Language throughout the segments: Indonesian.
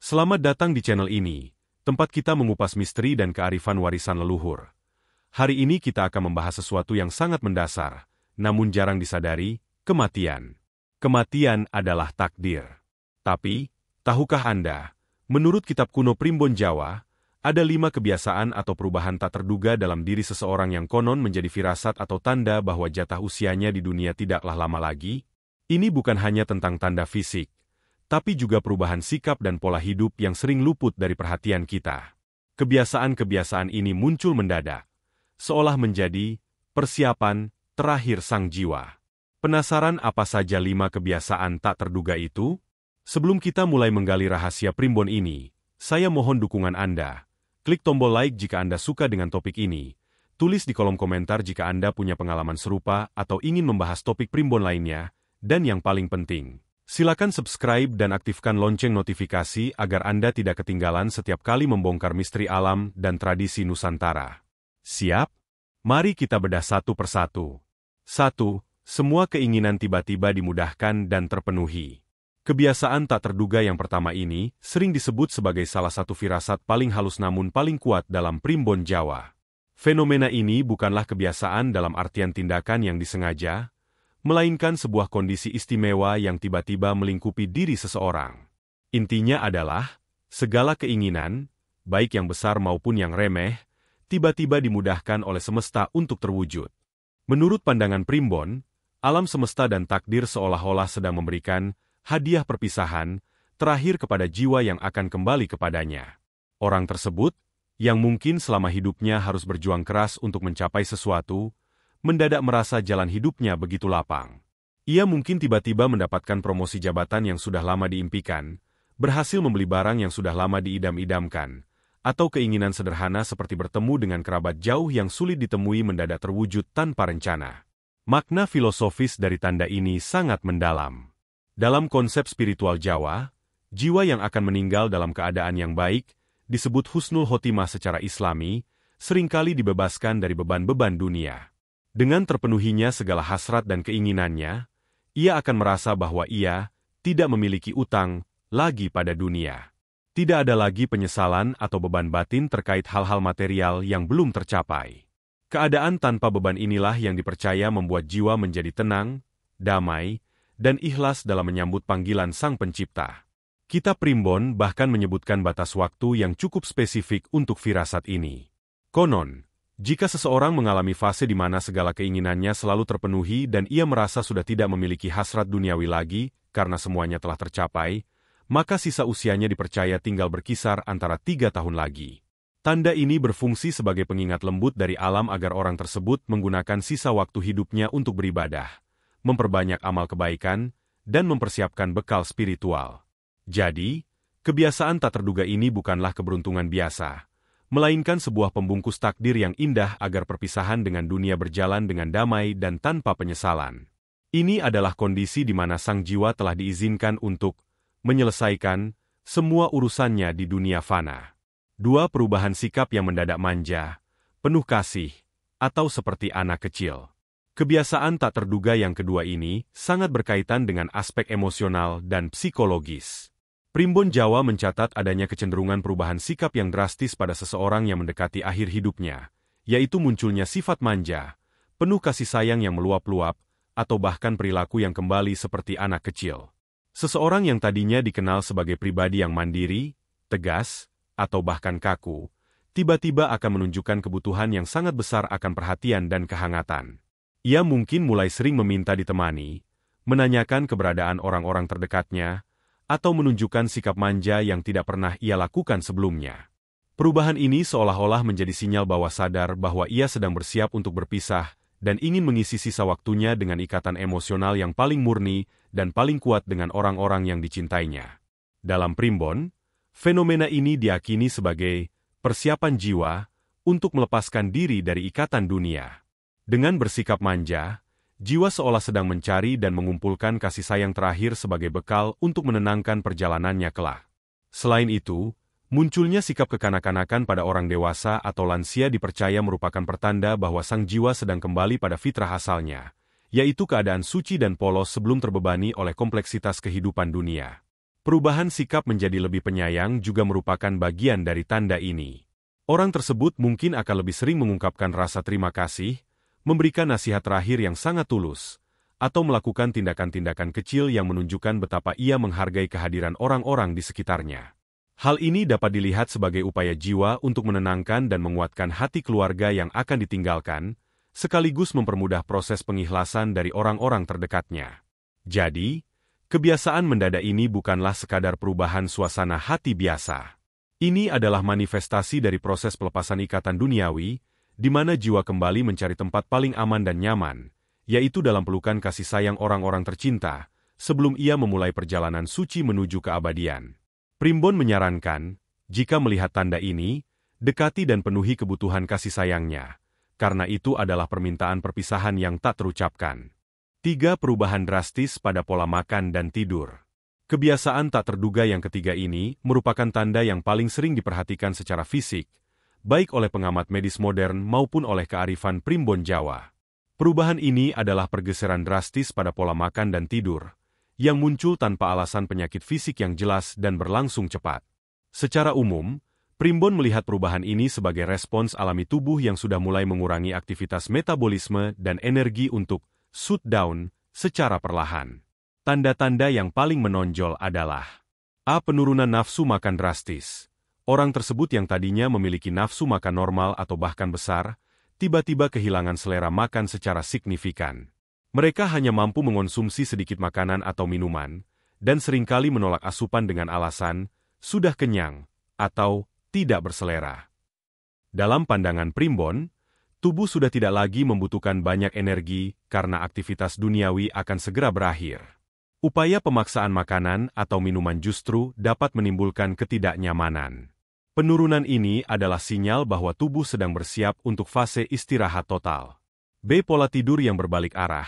Selamat datang di channel ini, tempat kita mengupas misteri dan kearifan warisan leluhur. Hari ini kita akan membahas sesuatu yang sangat mendasar, namun jarang disadari, kematian. Kematian adalah takdir. Tapi, tahukah Anda, menurut kitab kuno Primbon Jawa, ada 5 kebiasaan atau perubahan tak terduga dalam diri seseorang yang konon menjadi firasat atau tanda bahwa jatah usianya di dunia tidaklah lama lagi? Ini bukan hanya tentang tanda fisik, tapi juga perubahan sikap dan pola hidup yang sering luput dari perhatian kita. Kebiasaan-kebiasaan ini muncul mendadak, seolah menjadi persiapan terakhir sang jiwa. Penasaran apa saja 5 kebiasaan tak terduga itu? Sebelum kita mulai menggali rahasia primbon ini, saya mohon dukungan Anda. Klik tombol like jika Anda suka dengan topik ini. Tulis di kolom komentar jika Anda punya pengalaman serupa atau ingin membahas topik primbon lainnya. Dan yang paling penting, silakan subscribe dan aktifkan lonceng notifikasi agar Anda tidak ketinggalan setiap kali membongkar misteri alam dan tradisi Nusantara. Siap? Mari kita bedah satu persatu. 1. Semua keinginan tiba-tiba dimudahkan dan terpenuhi. Kebiasaan tak terduga yang pertama ini sering disebut sebagai salah satu firasat paling halus namun paling kuat dalam primbon Jawa. Fenomena ini bukanlah kebiasaan dalam artian tindakan yang disengaja, melainkan sebuah kondisi istimewa yang tiba-tiba melingkupi diri seseorang. Intinya adalah, segala keinginan, baik yang besar maupun yang remeh, tiba-tiba dimudahkan oleh semesta untuk terwujud. Menurut pandangan primbon, alam semesta dan takdir seolah-olah sedang memberikan hadiah perpisahan terakhir kepada jiwa yang akan kembali kepadanya. Orang tersebut, yang mungkin selama hidupnya harus berjuang keras untuk mencapai sesuatu, mendadak merasa jalan hidupnya begitu lapang. Ia mungkin tiba-tiba mendapatkan promosi jabatan yang sudah lama diimpikan, berhasil membeli barang yang sudah lama diidam-idamkan, atau keinginan sederhana seperti bertemu dengan kerabat jauh yang sulit ditemui mendadak terwujud tanpa rencana. Makna filosofis dari tanda ini sangat mendalam. Dalam konsep spiritual Jawa, jiwa yang akan meninggal dalam keadaan yang baik, disebut husnul khotimah secara Islami, seringkali dibebaskan dari beban-beban dunia. Dengan terpenuhinya segala hasrat dan keinginannya, ia akan merasa bahwa ia tidak memiliki utang lagi pada dunia. Tidak ada lagi penyesalan atau beban batin terkait hal-hal material yang belum tercapai. Keadaan tanpa beban inilah yang dipercaya membuat jiwa menjadi tenang, damai, dan ikhlas dalam menyambut panggilan Sang Pencipta. Kitab Primbon bahkan menyebutkan batas waktu yang cukup spesifik untuk firasat ini. Konon, jika seseorang mengalami fase di mana segala keinginannya selalu terpenuhi dan ia merasa sudah tidak memiliki hasrat duniawi lagi karena semuanya telah tercapai, maka sisa usianya dipercaya tinggal berkisar antara 3 tahun lagi. Tanda ini berfungsi sebagai pengingat lembut dari alam agar orang tersebut menggunakan sisa waktu hidupnya untuk beribadah, memperbanyak amal kebaikan, dan mempersiapkan bekal spiritual. Jadi, kebiasaan tak terduga ini bukanlah keberuntungan biasa, melainkan sebuah pembungkus takdir yang indah agar perpisahan dengan dunia berjalan dengan damai dan tanpa penyesalan. Ini adalah kondisi di mana sang jiwa telah diizinkan untuk menyelesaikan semua urusannya di dunia fana. 2. Perubahan sikap yang mendadak manja, penuh kasih, atau seperti anak kecil. Kebiasaan tak terduga yang kedua ini sangat berkaitan dengan aspek emosional dan psikologis. Primbon Jawa mencatat adanya kecenderungan perubahan sikap yang drastis pada seseorang yang mendekati akhir hidupnya, yaitu munculnya sifat manja, penuh kasih sayang yang meluap-luap, atau bahkan perilaku yang kembali seperti anak kecil. Seseorang yang tadinya dikenal sebagai pribadi yang mandiri, tegas, atau bahkan kaku, tiba-tiba akan menunjukkan kebutuhan yang sangat besar akan perhatian dan kehangatan. Ia mungkin mulai sering meminta ditemani, menanyakan keberadaan orang-orang terdekatnya, atau menunjukkan sikap manja yang tidak pernah ia lakukan sebelumnya. Perubahan ini seolah-olah menjadi sinyal bawah sadar bahwa ia sedang bersiap untuk berpisah dan ingin mengisi sisa waktunya dengan ikatan emosional yang paling murni dan paling kuat dengan orang-orang yang dicintainya. Dalam primbon, fenomena ini diyakini sebagai persiapan jiwa untuk melepaskan diri dari ikatan dunia. Dengan bersikap manja, jiwa seolah sedang mencari dan mengumpulkan kasih sayang terakhir sebagai bekal untuk menenangkan perjalanannya kelak. Selain itu, munculnya sikap kekanak-kanakan pada orang dewasa atau lansia dipercaya merupakan pertanda bahwa sang jiwa sedang kembali pada fitrah asalnya, yaitu keadaan suci dan polos sebelum terbebani oleh kompleksitas kehidupan dunia. Perubahan sikap menjadi lebih penyayang juga merupakan bagian dari tanda ini. Orang tersebut mungkin akan lebih sering mengungkapkan rasa terima kasih, memberikan nasihat terakhir yang sangat tulus, atau melakukan tindakan-tindakan kecil yang menunjukkan betapa ia menghargai kehadiran orang-orang di sekitarnya. Hal ini dapat dilihat sebagai upaya jiwa untuk menenangkan dan menguatkan hati keluarga yang akan ditinggalkan, sekaligus mempermudah proses pengikhlasan dari orang-orang terdekatnya. Jadi, kebiasaan mendadak ini bukanlah sekadar perubahan suasana hati biasa. Ini adalah manifestasi dari proses pelepasan ikatan duniawi, di mana jiwa kembali mencari tempat paling aman dan nyaman, yaitu dalam pelukan kasih sayang orang-orang tercinta, sebelum ia memulai perjalanan suci menuju keabadian. Primbon menyarankan, jika melihat tanda ini, dekati dan penuhi kebutuhan kasih sayangnya, karena itu adalah permintaan perpisahan yang tak terucapkan. 3. Perubahan drastis pada pola makan dan tidur. Kebiasaan tak terduga yang ketiga ini merupakan tanda yang paling sering diperhatikan secara fisik, baik oleh pengamat medis modern maupun oleh kearifan primbon Jawa. Perubahan ini adalah pergeseran drastis pada pola makan dan tidur, yang muncul tanpa alasan penyakit fisik yang jelas dan berlangsung cepat. Secara umum, primbon melihat perubahan ini sebagai respons alami tubuh yang sudah mulai mengurangi aktivitas metabolisme dan energi untuk shut down secara perlahan. Tanda-tanda yang paling menonjol adalah A. Penurunan nafsu makan drastis. Orang tersebut yang tadinya memiliki nafsu makan normal atau bahkan besar, tiba-tiba kehilangan selera makan secara signifikan. Mereka hanya mampu mengonsumsi sedikit makanan atau minuman, dan seringkali menolak asupan dengan alasan, sudah kenyang, atau tidak berselera. Dalam pandangan primbon, tubuh sudah tidak lagi membutuhkan banyak energi karena aktivitas duniawi akan segera berakhir. Upaya pemaksaan makanan atau minuman justru dapat menimbulkan ketidaknyamanan. Penurunan ini adalah sinyal bahwa tubuh sedang bersiap untuk fase istirahat total. B. Pola tidur yang berbalik arah.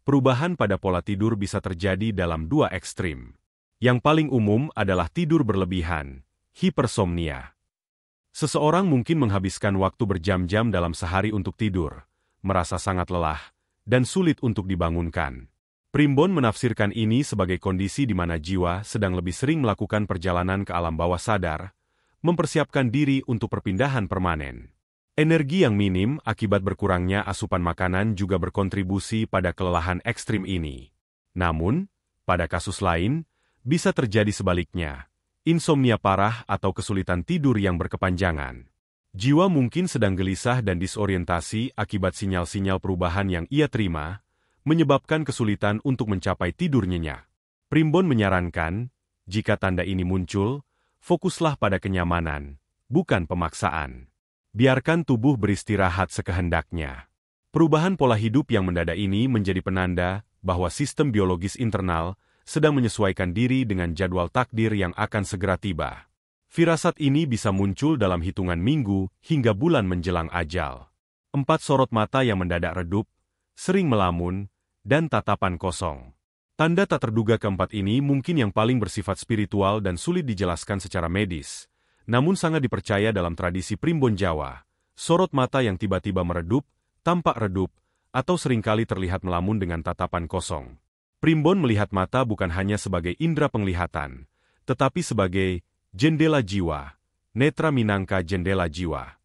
Perubahan pada pola tidur bisa terjadi dalam dua ekstrim. Yang paling umum adalah tidur berlebihan, hipersomnia. Seseorang mungkin menghabiskan waktu berjam-jam dalam sehari untuk tidur, merasa sangat lelah, dan sulit untuk dibangunkan. Primbon menafsirkan ini sebagai kondisi di mana jiwa sedang lebih sering melakukan perjalanan ke alam bawah sadar, mempersiapkan diri untuk perpindahan permanen. Energi yang minim akibat berkurangnya asupan makanan juga berkontribusi pada kelelahan ekstrim ini. Namun, pada kasus lain, bisa terjadi sebaliknya, insomnia parah atau kesulitan tidur yang berkepanjangan. Jiwa mungkin sedang gelisah dan disorientasi akibat sinyal-sinyal perubahan yang ia terima, menyebabkan kesulitan untuk mencapai tidur nyenyak. Primbon menyarankan, jika tanda ini muncul, fokuslah pada kenyamanan, bukan pemaksaan. Biarkan tubuh beristirahat sekehendaknya. Perubahan pola hidup yang mendadak ini menjadi penanda bahwa sistem biologis internal sedang menyesuaikan diri dengan jadwal takdir yang akan segera tiba. Firasat ini bisa muncul dalam hitungan minggu hingga bulan menjelang ajal. 4. Sorot mata yang mendadak redup, sering melamun, dan tatapan kosong. Tanda tak terduga keempat ini mungkin yang paling bersifat spiritual dan sulit dijelaskan secara medis, namun sangat dipercaya dalam tradisi primbon Jawa. Sorot mata yang tiba-tiba meredup, tampak redup, atau seringkali terlihat melamun dengan tatapan kosong. Primbon melihat mata bukan hanya sebagai indera penglihatan, tetapi sebagai jendela jiwa, netra minangka jendela jiwa.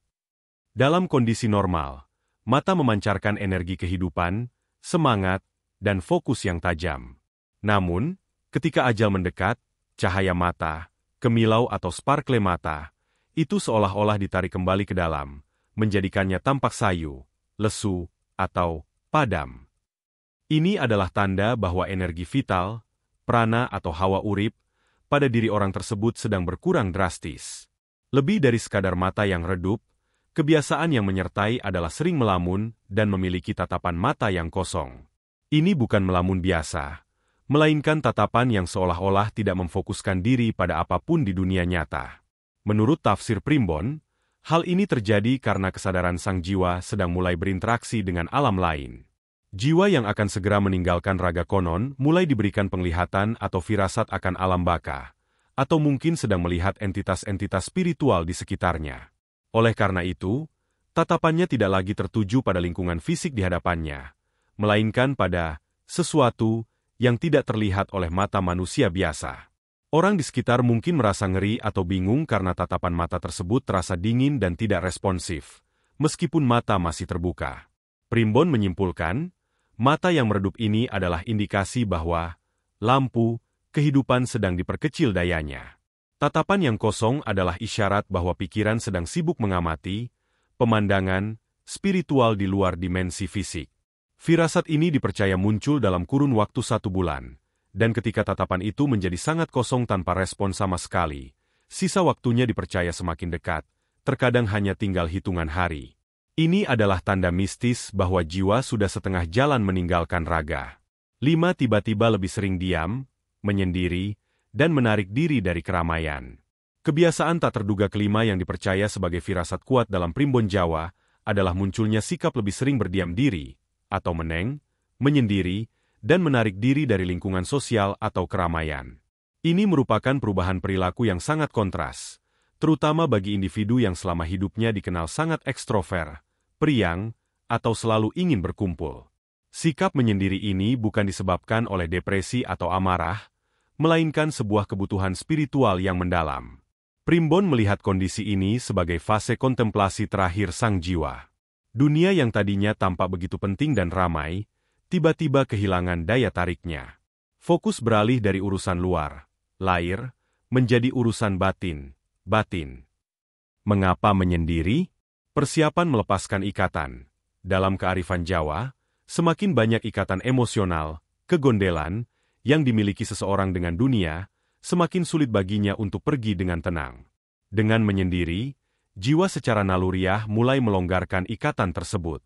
Dalam kondisi normal, mata memancarkan energi kehidupan, semangat, dan fokus yang tajam. Namun, ketika ajal mendekat, cahaya mata, kemilau atau sparkle mata, itu seolah-olah ditarik kembali ke dalam, menjadikannya tampak sayu, lesu, atau padam. Ini adalah tanda bahwa energi vital, prana atau hawa urip, pada diri orang tersebut sedang berkurang drastis. Lebih dari sekadar mata yang redup, kebiasaan yang menyertai adalah sering melamun dan memiliki tatapan mata yang kosong. Ini bukan melamun biasa, melainkan tatapan yang seolah-olah tidak memfokuskan diri pada apapun di dunia nyata. Menurut tafsir primbon, hal ini terjadi karena kesadaran sang jiwa sedang mulai berinteraksi dengan alam lain. Jiwa yang akan segera meninggalkan raga konon mulai diberikan penglihatan atau firasat akan alam baka, atau mungkin sedang melihat entitas-entitas spiritual di sekitarnya. Oleh karena itu, tatapannya tidak lagi tertuju pada lingkungan fisik di hadapannya, melainkan pada sesuatu yang tidak terlihat oleh mata manusia biasa. Orang di sekitar mungkin merasa ngeri atau bingung karena tatapan mata tersebut terasa dingin dan tidak responsif, meskipun mata masih terbuka. Primbon menyimpulkan, mata yang meredup ini adalah indikasi bahwa lampu kehidupan sedang diperkecil dayanya. Tatapan yang kosong adalah isyarat bahwa pikiran sedang sibuk mengamati pemandangan spiritual di luar dimensi fisik. Firasat ini dipercaya muncul dalam kurun waktu 1 bulan. Dan ketika tatapan itu menjadi sangat kosong tanpa respon sama sekali, sisa waktunya dipercaya semakin dekat, terkadang hanya tinggal hitungan hari. Ini adalah tanda mistis bahwa jiwa sudah setengah jalan meninggalkan raga. 5. Tiba-tiba lebih sering diam, menyendiri, dan menarik diri dari keramaian. Kebiasaan tak terduga kelima yang dipercaya sebagai firasat kuat dalam primbon Jawa adalah munculnya sikap lebih sering berdiam diri, atau meneng, menyendiri, dan menarik diri dari lingkungan sosial atau keramaian. Ini merupakan perubahan perilaku yang sangat kontras, terutama bagi individu yang selama hidupnya dikenal sangat ekstrover, periang, atau selalu ingin berkumpul. Sikap menyendiri ini bukan disebabkan oleh depresi atau amarah, melainkan sebuah kebutuhan spiritual yang mendalam. Primbon melihat kondisi ini sebagai fase kontemplasi terakhir sang jiwa. Dunia yang tadinya tampak begitu penting dan ramai, tiba-tiba kehilangan daya tariknya. Fokus beralih dari urusan luar, lahir, menjadi urusan batin. Mengapa menyendiri? Persiapan melepaskan ikatan. Dalam kearifan Jawa, semakin banyak ikatan emosional, kegondelan, yang dimiliki seseorang dengan dunia, semakin sulit baginya untuk pergi dengan tenang. Dengan menyendiri, jiwa secara naluriah mulai melonggarkan ikatan tersebut.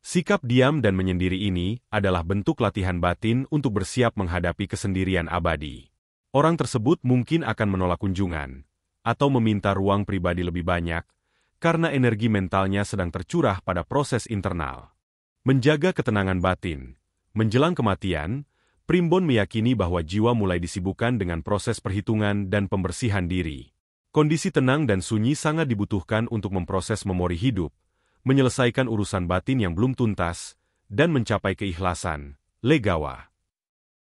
Sikap diam dan menyendiri ini adalah bentuk latihan batin untuk bersiap menghadapi kesendirian abadi. Orang tersebut mungkin akan menolak kunjungan, atau meminta ruang pribadi lebih banyak, karena energi mentalnya sedang tercurah pada proses internal. Menjaga ketenangan batin. Menjelang kematian, Primbon meyakini bahwa jiwa mulai disibukkan dengan proses perhitungan dan pembersihan diri. Kondisi tenang dan sunyi sangat dibutuhkan untuk memproses memori hidup, menyelesaikan urusan batin yang belum tuntas, dan mencapai keikhlasan, legawa.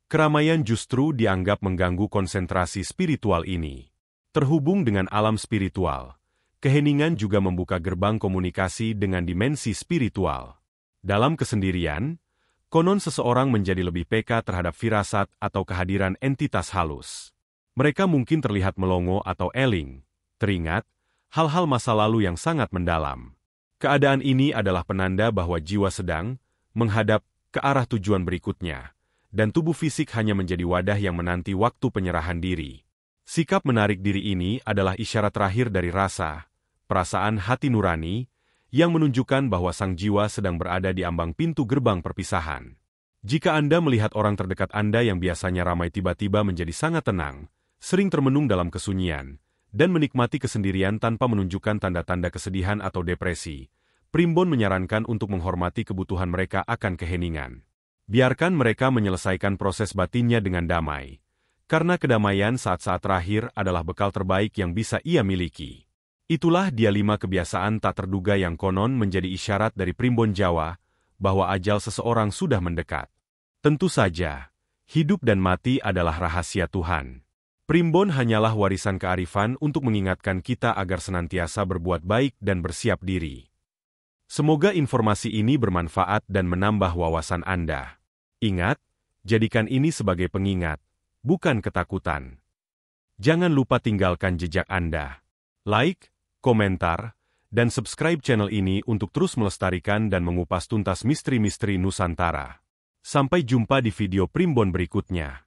Keramaian justru dianggap mengganggu konsentrasi spiritual ini. Terhubung dengan alam spiritual, keheningan juga membuka gerbang komunikasi dengan dimensi spiritual. Dalam kesendirian, konon seseorang menjadi lebih peka terhadap firasat atau kehadiran entitas halus. Mereka mungkin terlihat melongo atau eling, teringat, hal-hal masa lalu yang sangat mendalam. Keadaan ini adalah penanda bahwa jiwa sedang menghadap ke arah tujuan berikutnya, dan tubuh fisik hanya menjadi wadah yang menanti waktu penyerahan diri. Sikap menarik diri ini adalah isyarat terakhir dari rasa, perasaan hati nurani, yang menunjukkan bahwa sang jiwa sedang berada di ambang pintu gerbang perpisahan. Jika Anda melihat orang terdekat Anda yang biasanya ramai tiba-tiba menjadi sangat tenang, sering termenung dalam kesunyian, dan menikmati kesendirian tanpa menunjukkan tanda-tanda kesedihan atau depresi, Primbon menyarankan untuk menghormati kebutuhan mereka akan keheningan. Biarkan mereka menyelesaikan proses batinnya dengan damai, karena kedamaian saat-saat terakhir adalah bekal terbaik yang bisa ia miliki. Itulah dia 5 kebiasaan tak terduga yang konon menjadi isyarat dari Primbon Jawa, bahwa ajal seseorang sudah mendekat. Tentu saja, hidup dan mati adalah rahasia Tuhan. Primbon hanyalah warisan kearifan untuk mengingatkan kita agar senantiasa berbuat baik dan bersiap diri. Semoga informasi ini bermanfaat dan menambah wawasan Anda. Ingat, jadikan ini sebagai pengingat, bukan ketakutan. Jangan lupa tinggalkan jejak Anda. Like, komentar, dan subscribe channel ini untuk terus melestarikan dan mengupas tuntas misteri-misteri Nusantara. Sampai jumpa di video Primbon berikutnya.